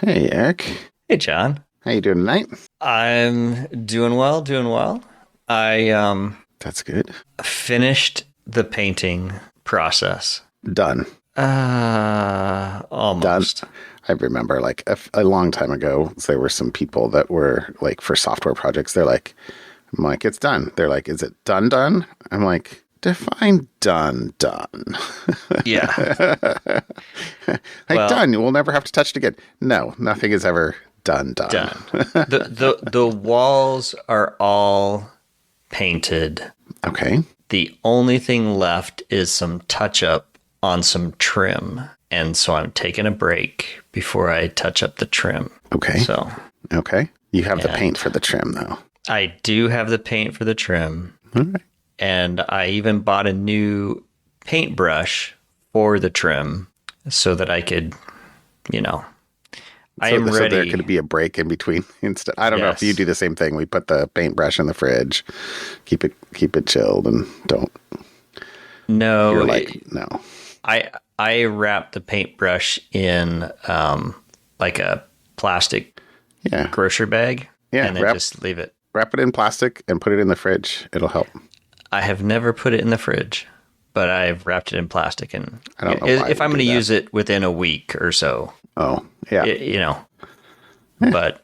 Hey, Eric. Hey, John. How you doing tonight? I'm doing well, doing well. I That's good. finished the painting process. Done. Done. Almost. I remember like a long time ago, there were some people that were like for software projects. I'm like, it's done. They're like, is it done, done? I'm like, define done, done. Yeah. Like, Well, done. We'll never have to touch it again. No, nothing is ever done, done. done. The walls are all painted. Okay. The only thing left is some touch up on some trim. And so I'm taking a break before I touch up the trim. Okay. So Okay. You have the And- paint for the trim, though. I do have the paint for the trim. All right. And I even bought a new paintbrush for the trim so that I could, I am So there ready. could be a break in between. Instead, I don't know if you Yes. do the same thing. We put the paintbrush in the fridge, keep it chilled, and don't. No, You're like, no. I wrap the paintbrush in like a plastic Yeah, grocery bag, Yeah, and then just leave it. wrap it in plastic and put it in the fridge. It'll help. I have never put it in the fridge, but I've wrapped it in plastic. And I don't know why if we I'm going to do that. use it within a week or so, Oh, yeah. But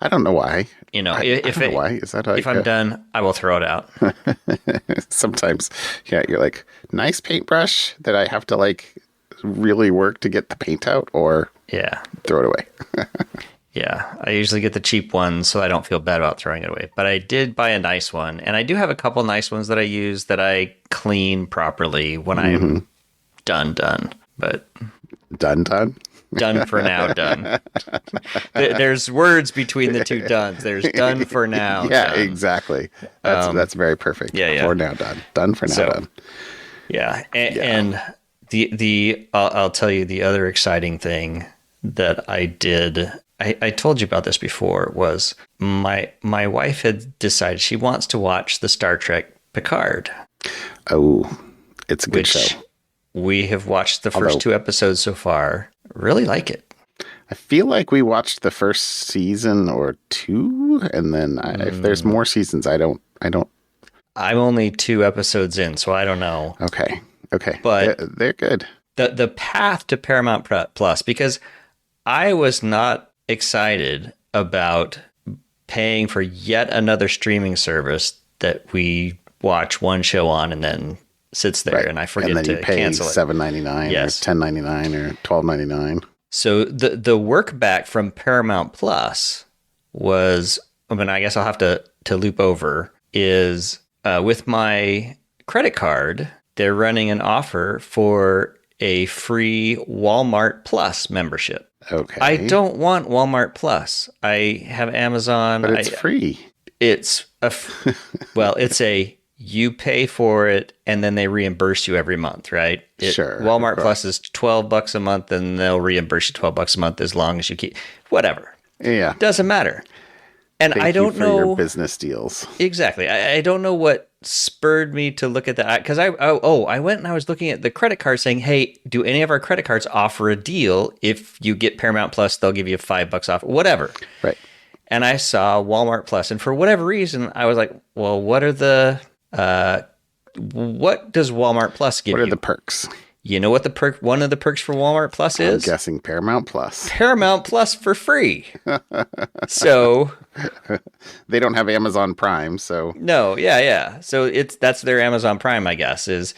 I don't know why. you know, I if don't know it, why. Is that like if I'm done, I will throw it out. sometimes? Yeah, you're like, nice paintbrush that I have to like really work to get the paint out, or Yeah. throw it away. Yeah, I usually get the cheap ones so I don't feel bad about throwing it away. But I did buy a nice one, and I do have a couple nice ones that I use that I clean properly when I'm done. But Done, done. done for now, done. There's words between the two dones. There's done for now. Yeah, done. exactly. That's very perfect. yeah. For now, done. Done for now, So- done. Yeah, and I'll tell you the other exciting thing that I did. I told you about this before. Was my wife had decided she wants to watch the Star Trek Picard, Oh, it's a good which show. we have watched the first Although- 2 episodes so far. Really like it. I feel like we watched the first season or two, and then if there's more seasons, I don't. I'm only 2 episodes in, so I don't know. Okay, But- they're good. The path to Paramount Plus, because I was not excited about paying for yet another streaming service that we watch one show on and then sits there, Right. and I forget and then to you pay cancel it. $7.99 Yes. or $10.99 or $12.99. So the work back from Paramount Plus was, I mean, I guess I'll have to loop over, is with my credit card, they're running an offer for a free Walmart Plus membership. Okay, I don't want Walmart Plus. I have Amazon. but it's free. It's well, it's you pay for it and then they reimburse you every month, right? Sure, Walmart of course. Plus is $12 a month, and they'll reimburse you $12 a month as long as you keep whatever. Yeah, Doesn't matter. And thank I don't you for your know business deals. exactly. I don't know what spurred me to look at that, because I went and I was looking at the credit card saying, hey, do any of our credit cards offer a deal? If you get Paramount Plus, they'll give you $5 off, whatever. Right. And I saw Walmart Plus, and for whatever reason, I was like, well, what does Walmart Plus give What are you? the perks? You know what one of the perks for Walmart Plus I'm is? guessing Paramount Plus. Paramount Plus for free. So They don't have Amazon Prime, so no, yeah. So that's their Amazon Prime, I guess, is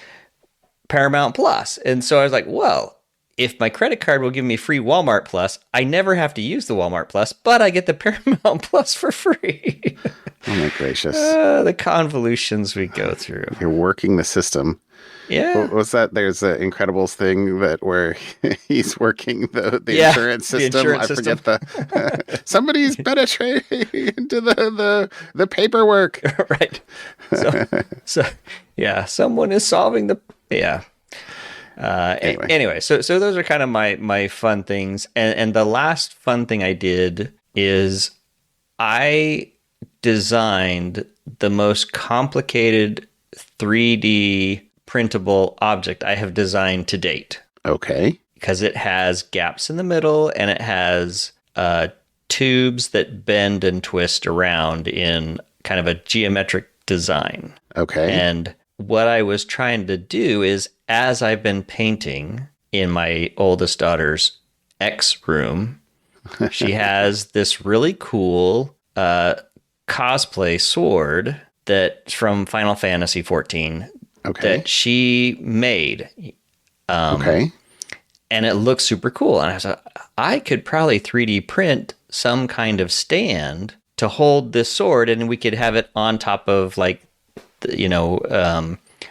Paramount Plus. And so I was like, well, if my credit card will give me free Walmart Plus, I never have to use the Walmart Plus, but I get the Paramount Plus for free. oh my gracious, The convolutions we go through. you're working the system. Yeah. What was that? There's an Incredibles thing that where he's working the Yeah, insurance the system. insurance I forget the somebody's penetrating into the paperwork. Right. So yeah, someone is solving yeah. Anyway, so those are kind of my fun things, and the last fun thing I did is I designed the most complicated 3D printable object I have designed to date, Okay. because it has gaps in the middle and it has tubes that bend and twist around in kind of a geometric design. Okay. And what I was trying to do is, as I've been painting in my oldest daughter's X room, she has this really cool cosplay sword that's from Final Fantasy 14 that she made. Okay. And it looks super cool. And I was like, I could probably 3D print some kind of stand to hold this sword, and we could have it on top of, like,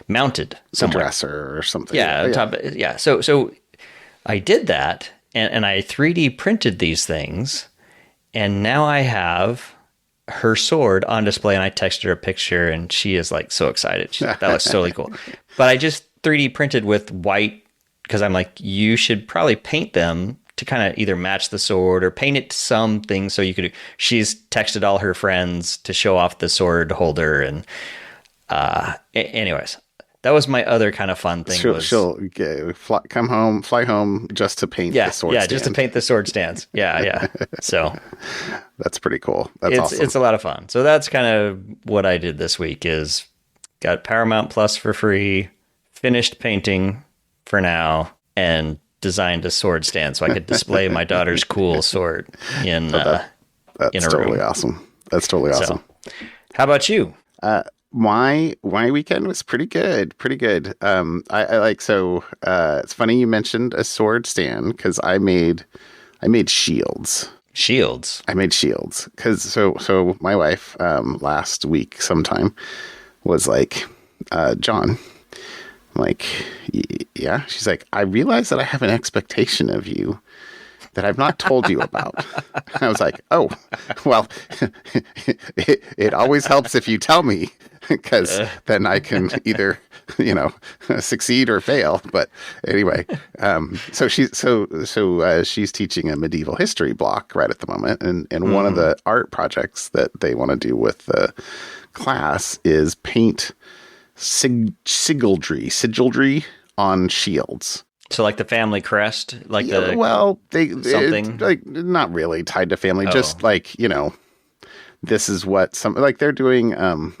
mounted somewhere. A dresser or something. Yeah, on top of, yeah. So I did that, and I 3D printed these things, and now I have her sword on display, and I texted her a picture, and she is, like, so excited. She's like, that looks totally cool. But I just 3D printed with white, because I'm like, you should probably paint them to kind of either match the sword or paint it something so you could. She's texted all her friends to show off the sword holder, and anyways, that was my other kind of fun thing. She'll fly home just to paint the sword stand. Just to paint the sword stands. Yeah. So that's pretty cool. That's awesome. It's a lot of fun. So that's kind of what I did this week. Is got Paramount Plus for free, finished painting for now, and designed a sword stand so I could display my daughter's cool sword in that's in a totally room. Awesome. That's totally awesome. So, how about you? My weekend was pretty good. I like, so it's funny you mentioned a sword stand, because I made shields. I made shields because so my wife last week sometime was like, John, I'm like, yeah. She's like, I realize that I have an expectation of you that I've not told you about. I was like, oh, well, it always helps if you tell me, because then I can either, succeed or fail. But anyway, so she's teaching a medieval history block right at the moment. And one of the art projects that they want to do with the class is paint sigildry on shields. So like the family crest, like they something like not really tied to family, just like, this is what they're doing.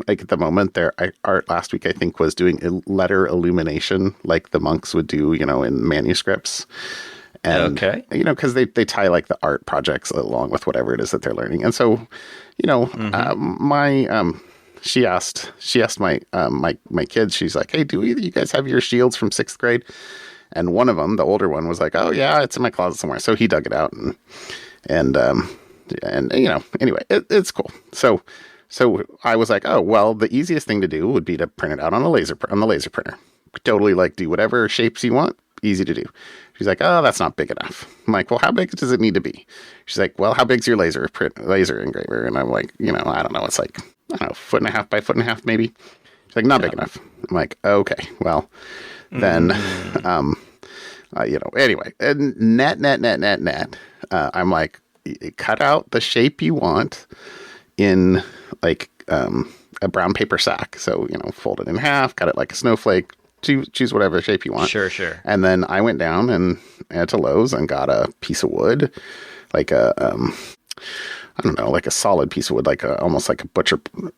Like at the moment, their art last week I think was doing letter illumination, like the monks would do, in manuscripts. And because they tie like the art projects along with whatever it is that they're learning. And so, she asked my my kids. She's like, hey, do either of you guys have your shields from 6th grade? And one of them, the older one, was like, "Oh yeah, it's in my closet somewhere." So he dug it out, and anyway, it's cool. So I was like, "Oh well, the easiest thing to do would be to print it out on the laser printer. Totally, like, do whatever shapes you want. Easy to do." She's like, "Oh, that's not big enough." I'm like, "Well, how big does it need to be?" She's like, "Well, how big's your laser engraver?" And I'm like, I don't know. It's like, I don't know, 1.5 by 1.5 maybe. She's like, "Not big enough." I'm like, "Okay, well." Then, anyway, and net. I'm like, cut out the shape you want in like a brown paper sack. So, fold it in half, cut it like a snowflake, choose whatever shape you want. Sure. And then I went down and to Lowe's and got a piece of wood, like a, I don't know, like a solid piece of wood, like almost like a butcher. I'm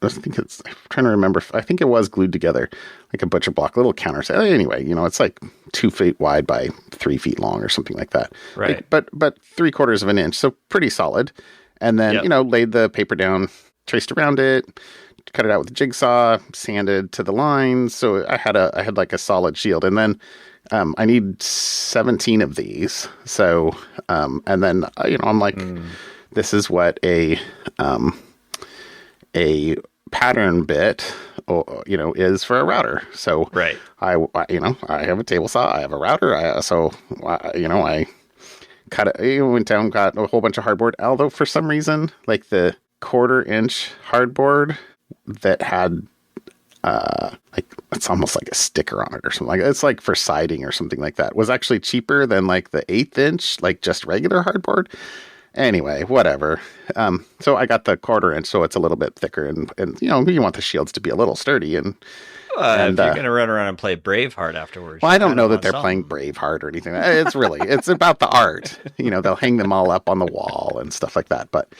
trying to remember. I think it was glued together, like a butcher block, little counter. Anyway, it's like 2 feet wide by 3 feet long or something like that. Right. Like, but 3/4 of an inch, so pretty solid. And then laid the paper down, traced around it, cut it out with a jigsaw, sanded to the lines. So I had like a solid shield, and then. I need 17 of these. So, and then I'm like. This is what a pattern bit, is for a router. So right. I have a table saw, I have a router. I cut it, went down, got a whole bunch of hardboard. Although for some reason, like the 1/4 inch hardboard that had, like it's almost like a sticker on it or something like that. It's like for siding or something like that, was actually cheaper than like the 1/8 inch, like just regular hardboard. Anyway, whatever. So I got the 1/4 inch, so it's a little bit thicker, and you want the shields to be a little sturdy, and If you're gonna run around and play Braveheart afterwards, well, I don't know that they're something. playing Braveheart or anything. It's about the art. They'll hang them all up on the wall and stuff like that. But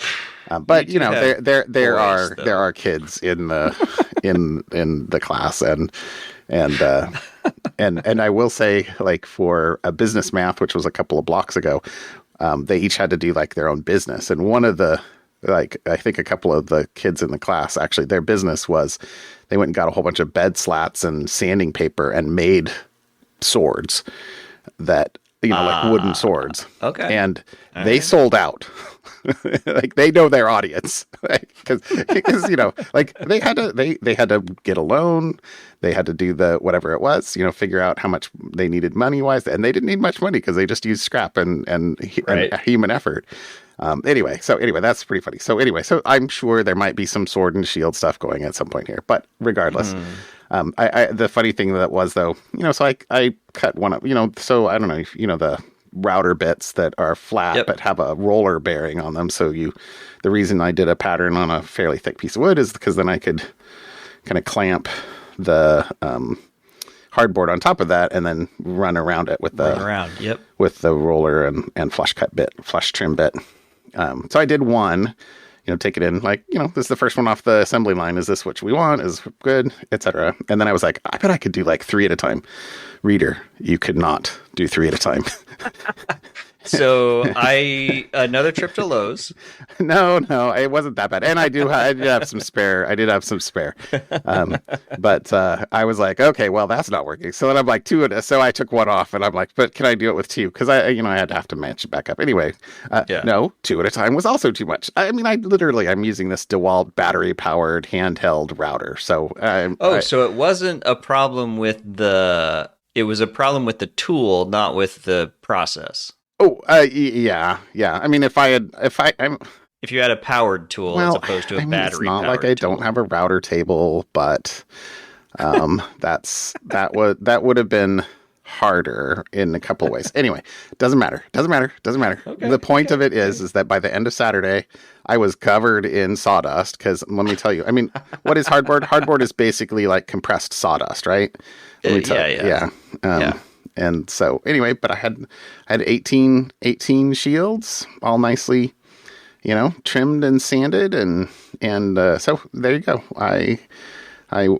there are kids in the in the class, and I will say, like, for a business math, which was a couple of blocks ago, they each had to do like their own business, and one of the I think a couple of the kids in the class, actually, their business was they went and got a whole bunch of bed slats and sanding paper and made swords that, like wooden swords. Okay. And they sold out. Like, they know their audience, because like they had to get a loan. They had to do the whatever it was, figure out how much they needed money wise, and they didn't need much money because they just used scrap and human effort. Anyway, that's pretty funny. So I'm sure there might be some sword and shield stuff going at some point here, but regardless, the funny thing that was, though, so I cut one up, so I don't know if the router bits that are flat but have a roller bearing on them. So the reason I did a pattern on a fairly thick piece of wood is because then I could kind of clamp the hardboard on top of that and then run around it with with the roller and flush trim bit. So I did one, take it in, like, this is the first one off the assembly line. Is this what we want? Is good, etc. And then I was like, I bet I could do like 3 at a time. Reader, you could not do 3 at a time. So another trip to Lowe's. No, it wasn't that bad. And I did have some spare. But I was like, okay, well, that's not working. So then I'm like, 2 at a. So I took one off, and I'm like, but can I do it with 2? Because I have to match it back up anyway. No, 2 at a time was also too much. I mean, I'm using this DeWalt battery powered handheld router. So so it wasn't a problem with it was a problem with the tool, not with the process. Oh, yeah. I mean, if you had a powered tool as opposed to a battery, it's not like I don't have a router table, but that would have been harder in a couple of ways. Anyway, doesn't matter. Okay, the point of it is that by the end of Saturday, I was covered in sawdust, because let me tell you, I mean, what is hardboard? Hardboard is basically like compressed sawdust, right? Let me tell you. Yeah. And so anyway, but I had 18 shields, all nicely, trimmed and sanded, and so there you go. I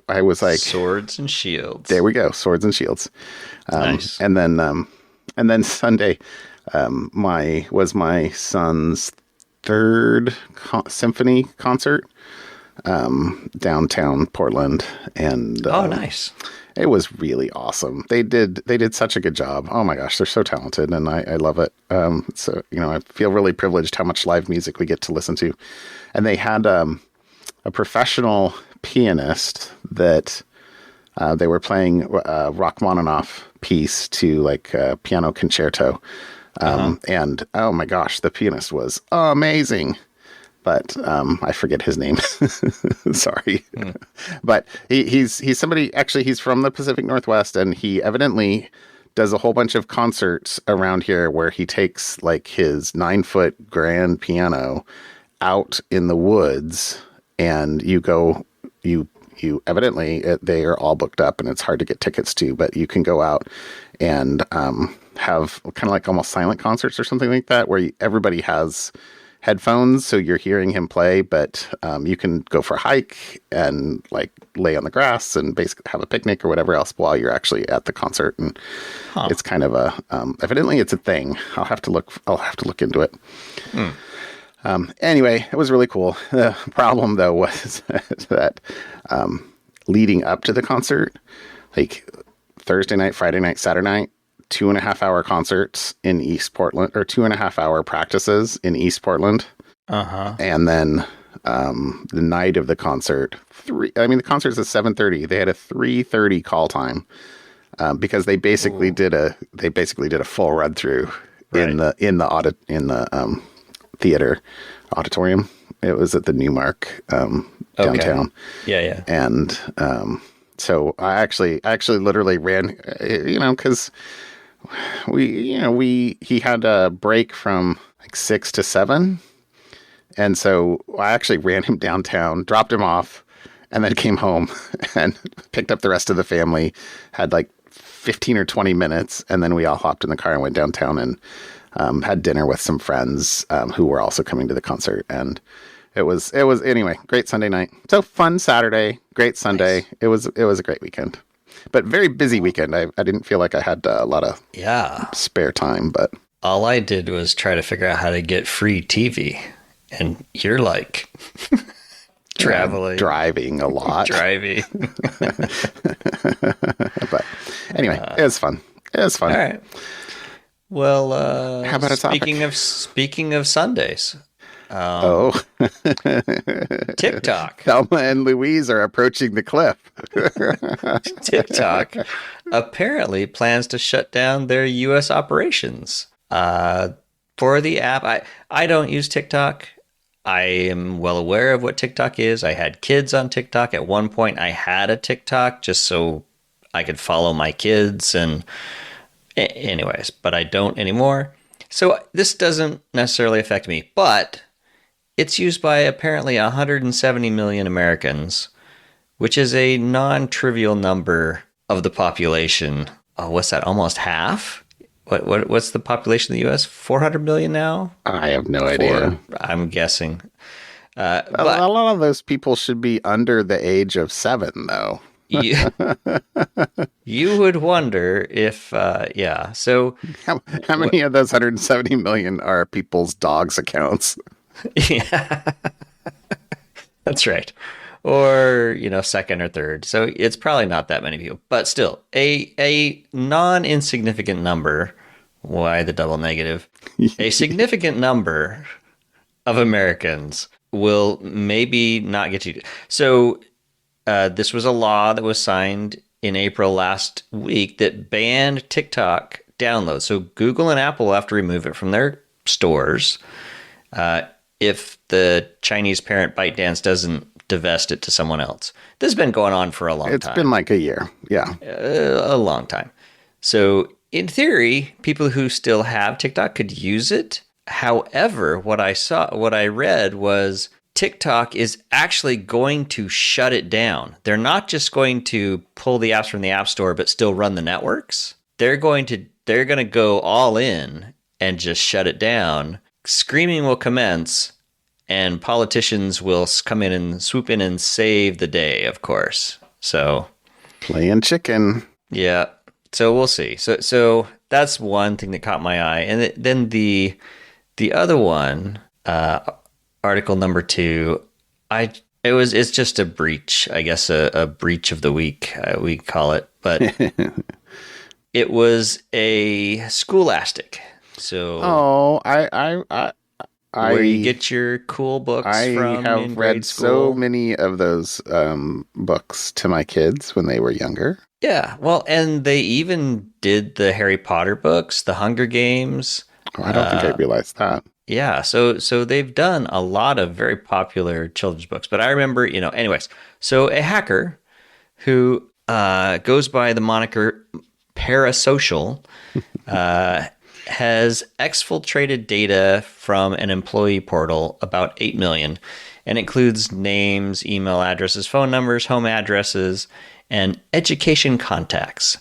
was like, swords and shields. There we go, swords and shields. Nice. And then Sunday, was my son's 3rd symphony concert, downtown Portland, and nice. It was really awesome. They did such a good job. Oh my gosh, they're so talented, and I love it. So I feel really privileged how much live music we get to listen to. And they had a professional pianist that they were playing Rachmaninoff piece to, like, piano concerto. And oh my gosh, the pianist was amazing. But I forget his name. Sorry. But he's somebody, actually, he's from the Pacific Northwest, and he evidently does a whole bunch of concerts around here where he takes, like, his 9-foot grand piano out in the woods, and you evidently, they are all booked up and it's hard to get tickets to, but you can go out and have kind of like almost silent concerts or something like that, where everybody has headphones, so you're hearing him play, but you can go for a hike and, like, lay on the grass and basically have a picnic or whatever else while you're actually at the concert. And it's kind of a evidently it's a thing. I'll have to look into it. Anyway, it was really cool. The problem, though, was that leading up to the concert, like Thursday night, Friday night, Saturday night, 2.5-hour concerts in East Portland, or 2.5-hour practices in East Portland. And then the night of the concert, the concert's at 7:30. They had a 3:30 call time because they basically did a full run through in the theater auditorium. It was at the Newmark downtown. Yeah. And so I actually literally ran, because he had a break from like 6 to 7. And so I actually ran him downtown, dropped him off, and then came home and picked up the rest of the family, had like 15 or 20 minutes. And then we all hopped in the car and went downtown and had dinner with some friends who were also coming to the concert. And it was anyway, great Sunday night. So fun Saturday, great Sunday. Nice. It was a great weekend, but very busy weekend. I didn't feel like I had a lot of spare time, but all I did was try to figure out how to get free TV. And you're like traveling, driving a lot, driving. But anyway, it was fun. All right. Well, how about a topic? Speaking of Sundays. TikTok. Thelma and Louise are approaching the cliff. TikTok apparently plans to shut down their U.S. operations. For the app, I don't use TikTok. I am well aware of what TikTok is. I had kids on TikTok. At one point, I had a TikTok just so I could follow my kids. And anyways, but I don't anymore. So this doesn't necessarily affect me, but it's used by apparently 170 million Americans, which is a non-trivial number of the population. Oh, what's that? Almost half? What's the population of the U.S.? 400 million now? I have no idea. I'm guessing. But a lot of those people should be under the age of 7, though. You would wonder if, So how many of those 170 million are people's dogs' accounts? Yeah, that's right. Or, second or third. So it's probably not that many people, but still a non-insignificant number. Why the double negative? A significant number of Americans will maybe not get you. So this was a law that was signed in April last week that banned TikTok downloads. So Google and Apple will have to remove it from their stores if the Chinese parent ByteDance doesn't divest it to someone else. This has been going on for a long time. It's been like a year. Yeah. A long time. So in theory, people who still have TikTok could use it. However, what I read was TikTok is actually going to shut it down. They're not just going to pull the apps from the App Store, but still run the networks. They're going to go all in and just shut it down. Screaming will commence. And politicians will come in and swoop in and save the day, of course. So playing chicken. Yeah. So we'll see. So that's one thing that caught my eye. And then the other one, article number 2, it's just a breach, I guess a breach of the week, we call it. But it was a Scholastic. So where you get your cool books from. I have read so many of those books to my kids when they were younger. Yeah, well, and they even did the Harry Potter books, the Hunger Games. Oh, I don't think I realized that. Yeah, so they've done a lot of very popular children's books. But I remember, anyways, so a hacker who goes by the moniker Parasocial has exfiltrated data from an employee portal, about 8 million, and includes names, email addresses, phone numbers, home addresses, and education contacts.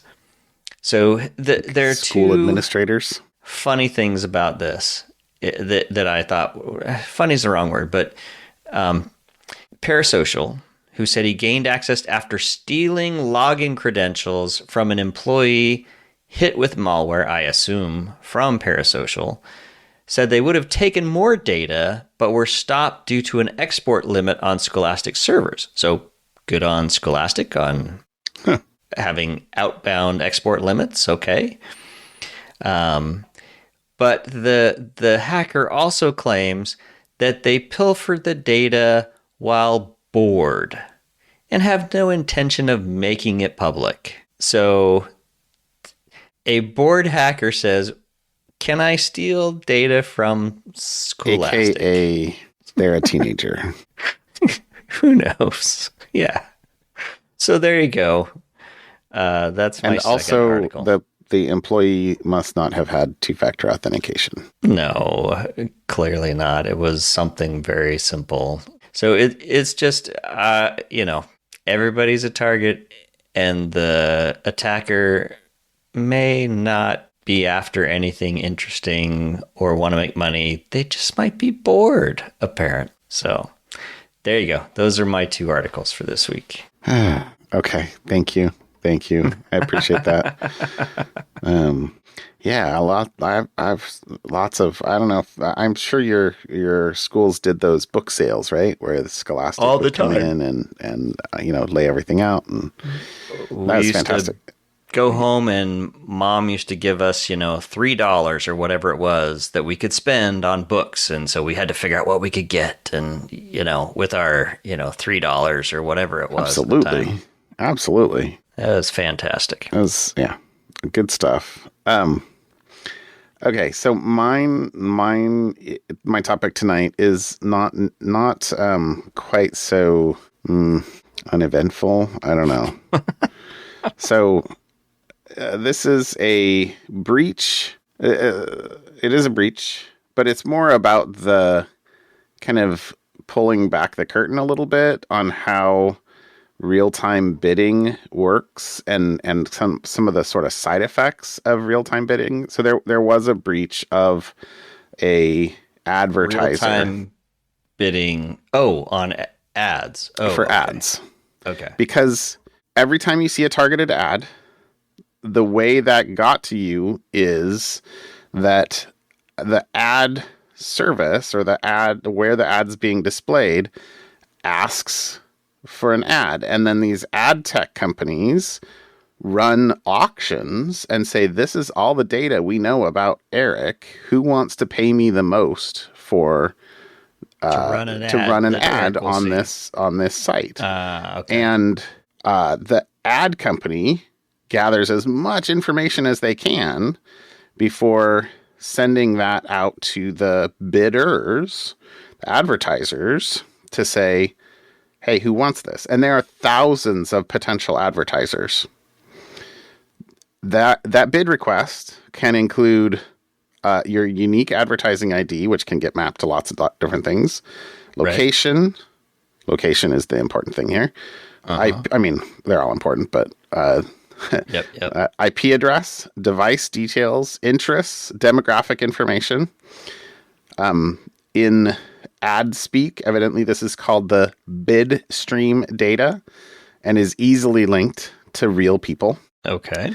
So there are school administrators. Funny things about this that I thought, funny is the wrong word, but Parasocial, who said he gained access after stealing login credentials from an employee hit with malware, I assume, from Parasocial, said they would have taken more data, but were stopped due to an export limit on Scholastic servers. So good on Scholastic on having outbound export limits, okay. But the hacker also claims that they pilfered the data while bored and have no intention of making it public. So a bored hacker says, "Can I steal data from Scholastic?" AKA, they're a teenager. Who knows? Yeah. So there you go. That's my second article. And also, the employee must not have had two-factor authentication. No, clearly not. It was something very simple. So it's just, everybody's a target, and the attacker may not be after anything interesting or want to make money. They just might be bored, apparent. So there you go. Those are my 2 articles for this week. Okay. Thank you. I appreciate that. Yeah, a lot. I've lots of. I don't know. I'm sure your schools did those book sales, right? Where the Scholastic all the would come time in and lay everything out, and that was fantastic. Go home, and Mom used to give us, $3 or whatever it was that we could spend on books, and so we had to figure out what we could get, and with our $3 or whatever it was. Absolutely. That was fantastic. That was good stuff. Okay, so my topic tonight is not quite so uneventful. I don't know. So this is a breach. It is a breach, but it's more about the kind of pulling back the curtain a little bit on how real-time bidding works and some of the sort of side effects of real-time bidding. So there was a breach of a advertiser. Real-time bidding. Oh, on ads. Oh, for ads. Okay. Because every time you see a targeted ad, the way that got to you is that the ad service or the ad where the ad's being displayed asks for an ad, and then these ad tech companies run auctions and say, this is all the data we know about Eric. Who wants to pay me the most for to run an ad on this site? Okay. And the ad company gathers as much information as they can before sending that out to the bidders, the advertisers, to say, hey, who wants this? And there are thousands of potential advertisers. That bid request can include your unique advertising ID, which can get mapped to lots of different things. Location. Right. Location is the important thing here. I mean, they're all important, but yep. IP address, device details, interests, demographic information. In ad speak, evidently this is called the bid stream data and is easily linked to real people. Okay.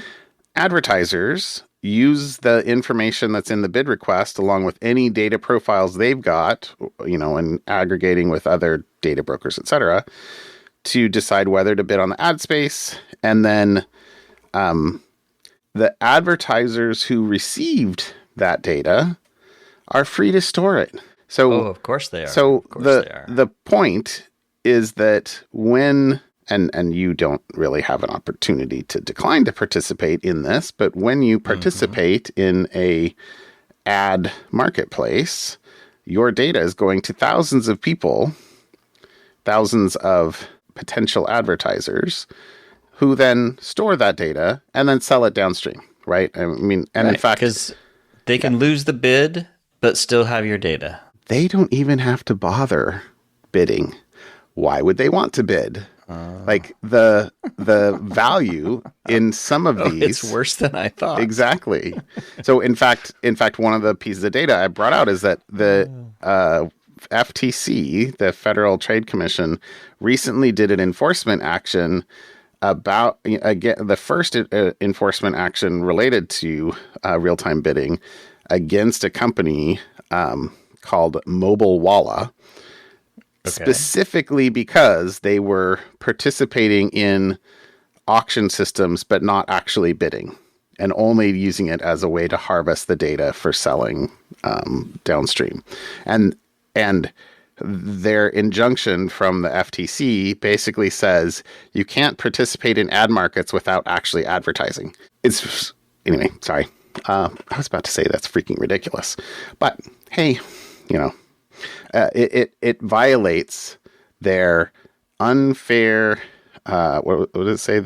Advertisers use the information that's in the bid request along with any data profiles they've got, and aggregating with other data brokers, etc., to decide whether to bid on the ad space. And then the advertisers who received that data are free to store it. So, of course they are. So the point is that when, and you don't really have an opportunity to decline to participate in this, but when you participate in a ad marketplace, your data is going to thousands of people, thousands of potential advertisers, who then store that data and then sell it downstream, right? I mean, and in fact, because they can lose the bid but still have your data. They don't even have to bother bidding. Why would they want to bid? Like the value in some of these, it's worse than I thought. Exactly. So in fact, one of the pieces of data I brought out is that the FTC, the Federal Trade Commission, recently did an enforcement action about, again, the first enforcement action related to real-time bidding against a company called Mobile Walla, specifically because they were participating in auction systems but not actually bidding, and only using it as a way to harvest the data for selling downstream. And their injunction from the FTC basically says you can't participate in ad markets without actually advertising. Anyway, sorry. I was about to say that's freaking ridiculous, but hey, it violates their unfair. What did it say?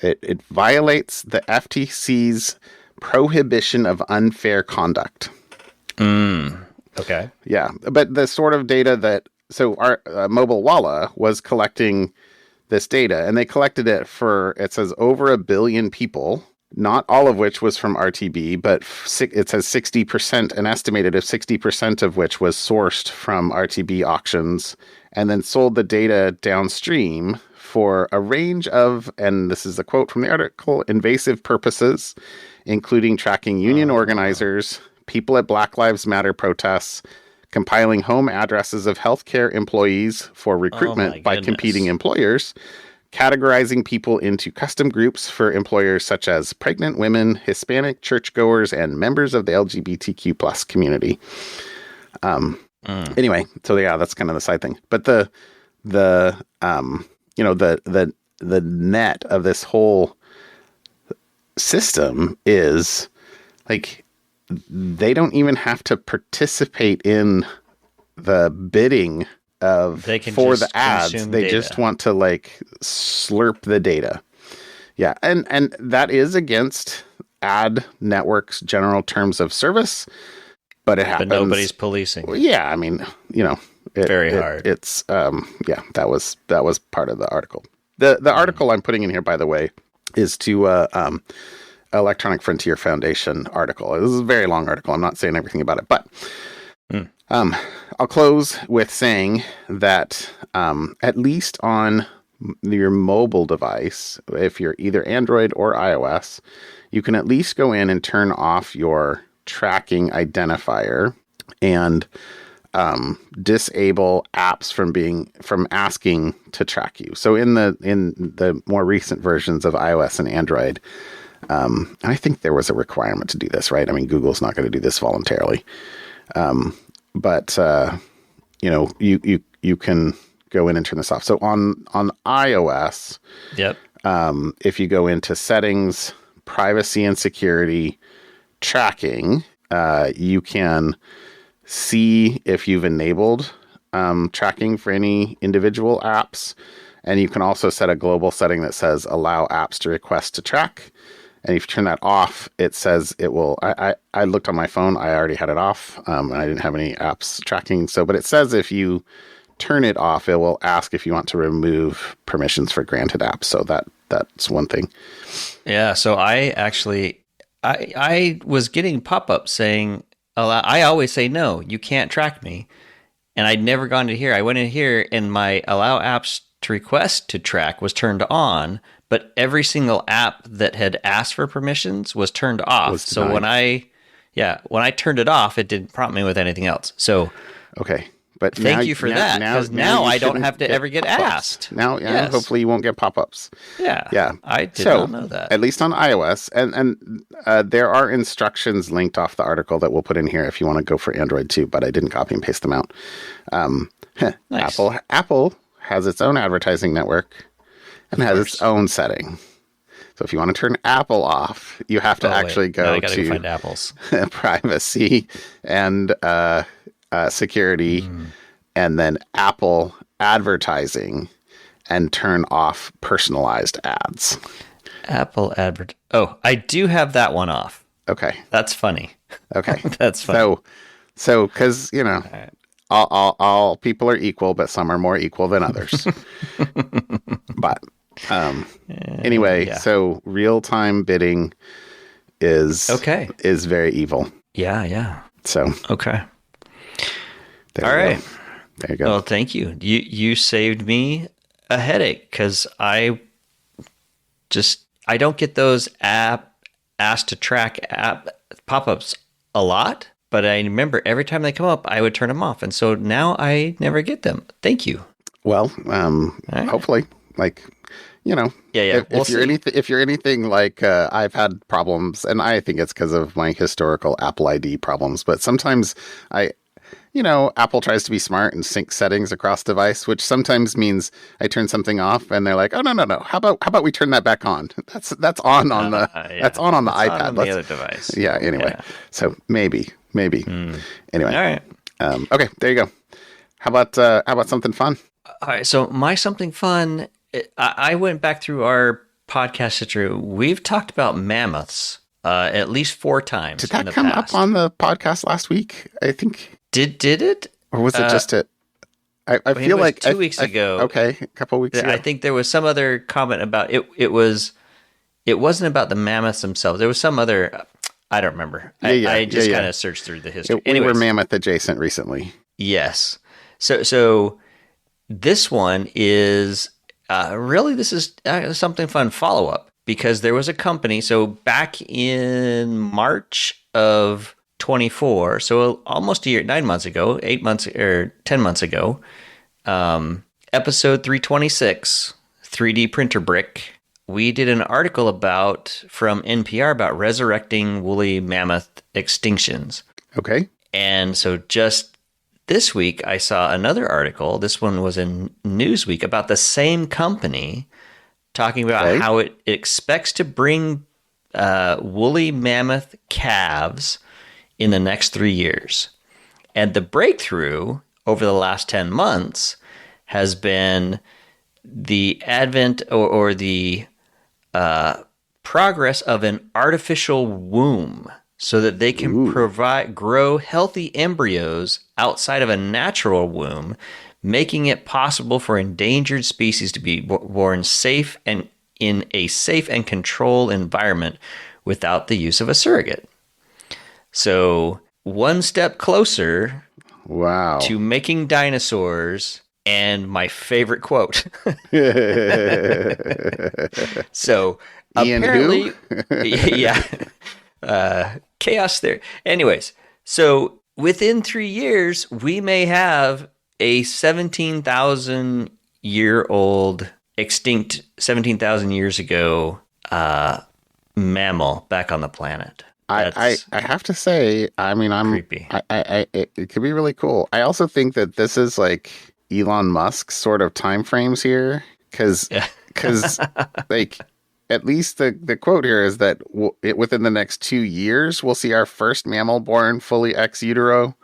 It violates the FTC's prohibition of unfair conduct. Okay. Yeah, but the sort of data that our Mobile Walla was collecting this data, and they collected it for, it says, over 1 billion people, not all of which was from RTB, but it says 60%, an estimated of 60% of which was sourced from RTB auctions, and then sold the data downstream for a range of, and this is a quote from the article, invasive purposes, including tracking union organizers, people at Black Lives Matter protests, compiling home addresses of healthcare employees for recruitment by competing employers, categorizing people into custom groups for employers such as pregnant women, Hispanic churchgoers, and members of the LGBTQ plus community. Anyway, so yeah, that's kind of the side thing. But the net of this whole system is like, they don't even have to participate in the bidding for the ads. They just want to like slurp the data. Yeah. And that is against ad networks' general terms of service, but it happens. But nobody's policing. Yeah. I mean, very hard. It's, that was part of the article. The article I'm putting in here, by the way, is to, Electronic Frontier Foundation article. This is a very long article. I'm not saying everything about it, but I'll close with saying that at least on your mobile device, if you're either Android or iOS, you can at least go in and turn off your tracking identifier and disable apps from asking to track you. So in the more recent versions of iOS and Android, I think there was a requirement to do this, right? I mean, Google's not going to do this voluntarily. But you can go in and turn this off. So on iOS, yep. If you go into settings, privacy and security, tracking, you can see if you've enabled tracking for any individual apps. And you can also set a global setting that says allow apps to request to track. And if you turn that off, it says it will. I looked on my phone. I already had it off. And I didn't have any apps tracking. But it says if you turn it off, it will ask if you want to remove permissions for granted apps. So that's one thing. Yeah. So I was getting pop-ups saying, I always say, no, you can't track me. And I'd never gone to here. I went in here and my allow apps to request to track was turned on, but every single app that had asked for permissions was turned off. So when I turned it off, it didn't prompt me with anything else. So okay, but thank you for that, because now I don't have to ever get asked. Now, yes. Hopefully you won't get pop-ups. Yeah. I did not know that. At least on iOS, and there are instructions linked off the article that we'll put in here if you want to go for Android too. But I didn't copy and paste them out. Nice. Apple has its own advertising network and has its own setting. So if you want to turn Apple off, you have to actually go to find Apple's privacy and security, and then Apple advertising, and turn off personalized ads. Apple Oh, I do have that one off. Okay, that's funny. Okay, that's funny. So because all people are equal, but some are more equal than others. But anyway, so real-time bidding is very evil. Yeah. So okay. All right. There you go. Well, thank you. You saved me a headache, because I don't get those asked to track app pop-ups a lot. But I remember every time they come up, I would turn them off. And so now I never get them. Thank you. Well, hopefully, Yeah. If you're anything like I've had problems, and I think it's because of my historical Apple ID problems, but sometimes Apple tries to be smart and sync settings across device, which sometimes means I turn something off and they're like, oh, no. How about we turn that back on? That's on the that's on the iPad. On the other device. Yeah. Anyway, so maybe. Anyway. All right. Okay. There you go. How about something fun? All right. So my something fun, I went back through our podcast history, we've talked about mammoths at least 4 times. Did that come up on the podcast last week? I think. Did it? Or was it just it? I feel like 2 weeks ago. Okay, a couple weeks ago. I think there was some other comment about it. It wasn't about the mammoths themselves. There was some other. I don't remember. I just kind of searched through the history. We were mammoth adjacent recently. Yes. So this one is really, this is something fun follow up, because there was a company. So back in March of 24, so almost a year, 9 months ago, 8 months or 10 months ago, episode 326, 3D printer brick. We did an article from NPR about resurrecting woolly mammoth extinctions. Okay. And so just this week, I saw another article. This one was in Newsweek about the same company talking about how it expects to bring woolly mammoth calves in the next 3 years. And the breakthrough over the last 10 months has been the advent or the progress of an artificial womb, so that they can grow healthy embryos outside of a natural womb, making it possible for endangered species to be born safe and in a safe and controlled environment without the use of a surrogate. So one step closer to making dinosaurs. And my favorite quote. So Ian apparently, chaos there. Anyways, so within 3 years, we may have a 17,000-year-old extinct 17,000 years ago mammal back on the planet. I have to say, I mean, I'm creepy. It could be really cool. I also think that this is like Elon Musk sort of time frames here, because like at least the quote here is that within the next 2 years we'll see our first mammal born fully ex utero.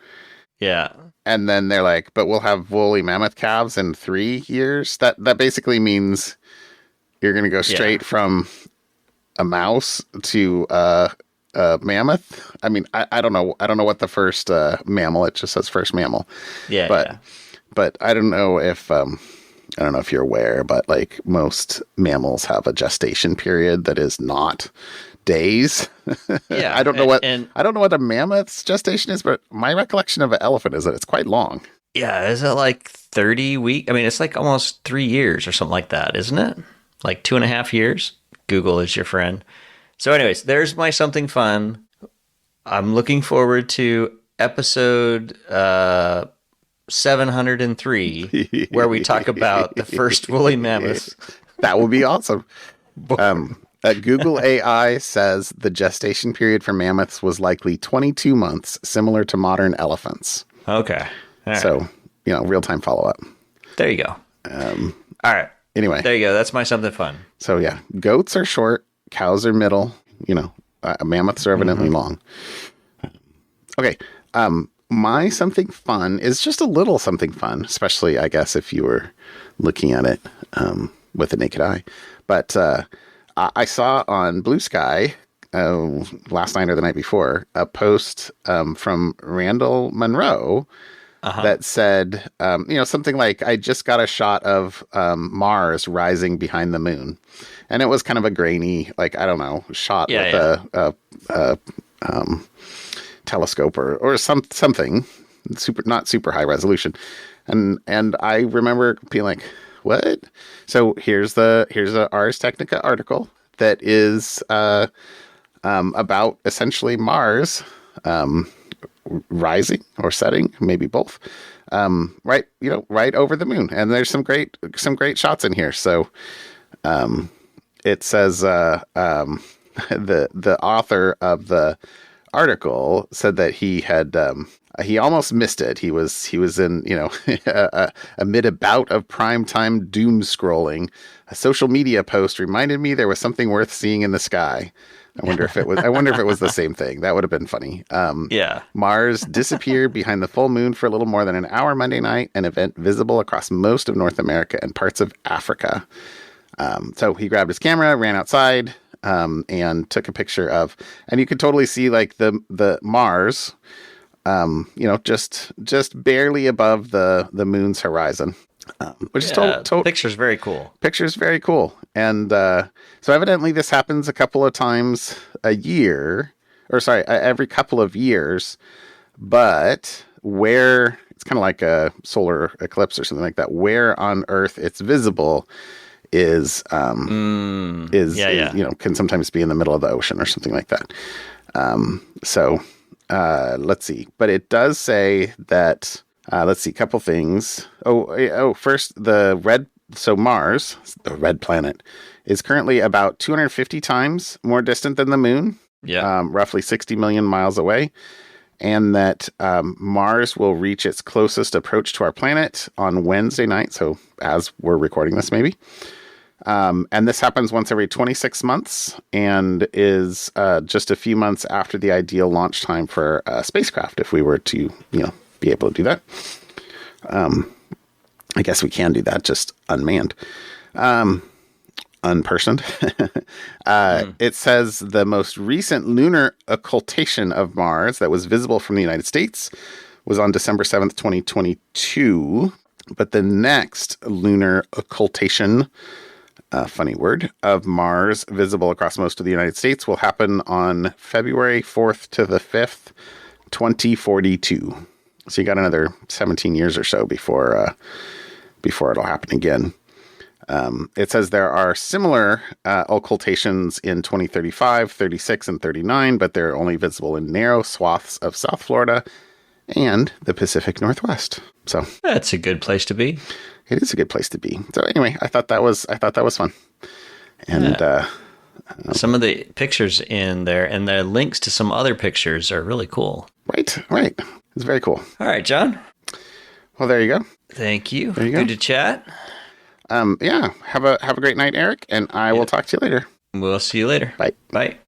Yeah. And then they're like, but we'll have woolly mammoth calves in 3 years. That basically means you're going to go straight from a mouse to a mammoth. I mean, I don't know. I don't know what the first mammal. It just says first mammal. Yeah. But I don't know if you're aware, but like most mammals have a gestation period that is not days. Yeah. I don't know what a mammoth's gestation is, but my recollection of an elephant is that it's quite long. Yeah, is it like 30 weeks? I mean, it's like almost 3 years or something like that, isn't it? Like 2.5 years? Google is your friend. So anyways, there's my something fun. I'm looking forward to episode 703, where we talk about the first woolly mammoths. That would be awesome. Google AI says the gestation period for mammoths was likely 22 months, similar to modern elephants. Okay. All right. So, real-time follow-up. There you go. All right. Anyway. There you go. That's my something fun. So, yeah. Goats are short. Cows are middle. Mammoths are evidently long. Okay. My something fun is just a little something fun, especially, I guess, if you were looking at it with the naked eye. But I saw on Blue Sky last night or the night before a post from Randall Monroe that said, something like, I just got a shot of Mars rising behind the moon. And it was kind of a grainy, like, I don't know, shot with a telescope or something not super high resolution. And I remember being like, what? So here's a Ars Technica article that is about essentially Mars rising or setting, maybe both, right over the moon. And there's some great shots in here. So it says the author of the article said that he almost missed it. He was in amid a bout of primetime doom scrolling. A social media post reminded me there was something worth seeing in the sky. I wonder if it was the same thing. That would have been funny. Mars disappeared behind the full moon for a little more than an hour Monday night, an event visible across most of North America and parts of Africa. So he grabbed his camera, ran outside, and took a picture of, and you could totally see like the Mars, just barely above the moon's horizon, which is picture's very cool. Picture's very cool. And so evidently this happens a couple of times a year, every couple of years. But where it's kind of like a solar eclipse or something like that, where on Earth it's visible is can sometimes be in the middle of the ocean or something like that. Let's see. But it does say that, let's see, a couple things. First, Mars, the red planet, is currently about 250 times more distant than the moon. Yeah. Roughly 60 million miles away. And that Mars will reach its closest approach to our planet on Wednesday night. So as we're recording this, maybe. And this happens once every 26 months and is just a few months after the ideal launch time for a spacecraft, if we were to, be able to do that. I guess we can do that, just unmanned. Unpersoned. It says the most recent lunar occultation of Mars that was visible from the United States was on December 7th, 2022. But the next lunar occultation, funny word, of Mars visible across most of the United States will happen on February 4th to the 5th, 2042. So you got another 17 years or so before it'll happen again. It says there are similar occultations in 2035, 36, and 39, but they're only visible in narrow swaths of South Florida and the Pacific Northwest. So that's a good place to be. It is a good place to be. So anyway, I thought that was fun. And some of the pictures in there and the links to some other pictures are really cool. Right. It's very cool. All right, John. Well, there you go. Thank you. There you go. Good to chat. Have a great night, Eric, and I will talk to you later. We'll see you later. Bye. Bye.